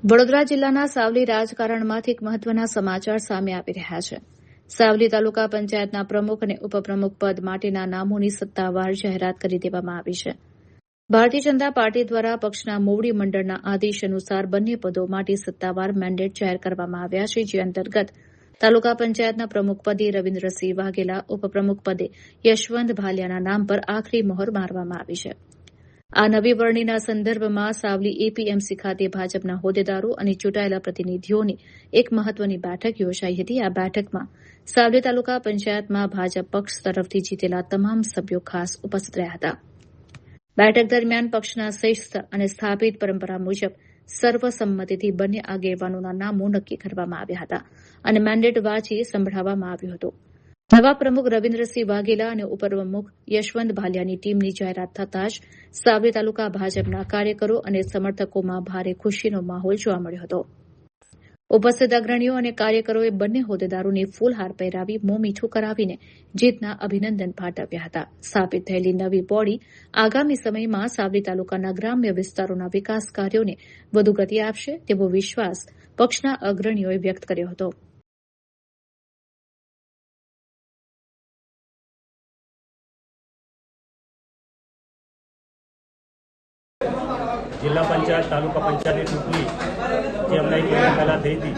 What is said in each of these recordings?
વડોદરા જિલ્લાના સાવલી રાજકારણમાંથી એક મહત્વના સમાચાર સામે આવી રહ્યા છે. સાવલી તાલુકા પંચાયતના પ્રમુખ અને ઉપપ્રમુખ પદ માટેના નામોની સત્તાવાર જાહેરાત કરી દેવામાં આવી છે. ભારતીય જનતા પાર્ટી દ્વારા પક્ષના મોવડી મંડળના આદેશ અનુસાર બંને પદો માટે સત્તાવાર મેન્ડેટ જાહેર કરવામાં આવ્યા છે, જે અંતર્ગત તાલુકા પંચાયતના પ્રમુખ પદે રવિન્દ્રસિંહ વાઘેલા, ઉપપ્રમુખ પદે યશવંત ભાલિયાના નામ પર આખરી મહોર મારવામાં આવી છે. આ નવી વરણીના સંદર્ભમાં સાવલી એપીએમસી ખાતે ભાજપના હોદ્દેદારો અને ચૂંટાયેલા પ્રતિનિધિઓની એક મહત્વની બેઠક યોજાઈ હતી. આ બેઠકમાં સાવલી તાલુકા પંચાયતમાં ભાજપ પક્ષ તરફથી જીતેલા તમામ સભ્યો ખાસ ઉપસ્થિત રહ્યા હતા. બેઠક દરમિયાન પક્ષના શ્રેષ્ઠ અને સ્થાપિત પરંપરા મુજબ સર્વસંમતિથી બંને આગેવાનોના નામો નક્કી કરવામાં આવ્યા હતા અને મેન્ડેટ વાંચી સંભળાવવામાં આવ્યું હતું. નવા પ્રમુખ રવિન્દ્રસિંહ વાઘેલા અને ઉપપ્રમુખ યશવંત ભાલિયાની ટીમની જાહેરાત થતાં જ સાવલી તાલુકા ભાજપના કાર્યકરો અને સમર્થકોમાં ભારે ખુશીનો માહોલ જોવા મળ્યો હતો. ઉપસ્થિત અગ્રણીઓ અને કાર્યકરોએ બંને હોદ્દેદારોને ફૂલહાર પહેરાવી મોં મીઠું કરાવીને જીતના અભિનંદન પાઠવ્યા હતા. સ્થાપિત થયેલી નવી બોડી આગામી સમયમાં સાવલી તાલુકાના ગ્રામ્ય વિસ્તારોના વિકાસ કાર્યોને વધુ ગતિ આપશે તેવો વિશ્વાસ પક્ષના અગ્રણીઓએ વ્યક્ત કર્યો હતો. જિલ્લા પંચાયત તાલુકા પંચાયતની ચૂંટણી જે હમણાં 1 મહિના પહેલાં થઈ હતી,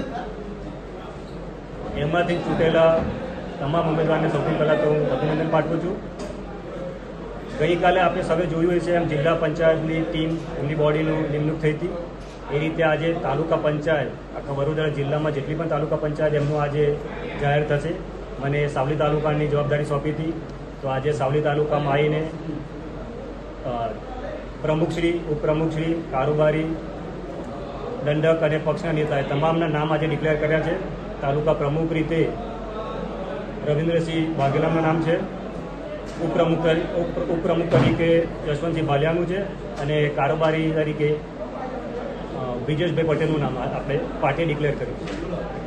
એમાંથી ચૂંટેલા તમામ ઉમેદવારને સૌથી પહેલાં તો હું અભિનંદન પાઠવું છું. ગઈકાલે આપણે સૌએ જોયું હોય છે એમ જિલ્લા પંચાયતની ટીમ એમની બોડીનું નિમણૂક થઈ હતી. એ રીતે આજે તાલુકા પંચાયત આખા વડોદરા જિલ્લામાં જેટલી પણ તાલુકા પંચાયત એમનું આજે જાહેર થશે. મને સાવલી તાલુકાની જવાબદારી સોંપી હતી, તો આજે સાવલી તાલુકામાં આવીને પ્રમુખશ્રી, ઉપપ્રમુખશ્રી, કારોબારી, દંડક અને પક્ષના નેતાએ તમામના નામ આજે ડિક્લેર કર્યા છે. તાલુકા પ્રમુખ રીતે રવિન્દ્રસિંહ વાઘેલાનું નામ છે, ઉપપ્રમુખ તરીકે યશવંતસિંહ ભાલિયાનું છે અને કારોબારી તરીકે બ્રિજેશભાઈ પટેલનું નામ આપણે પાર્ટીએ ડિક્લેર કર્યું છે.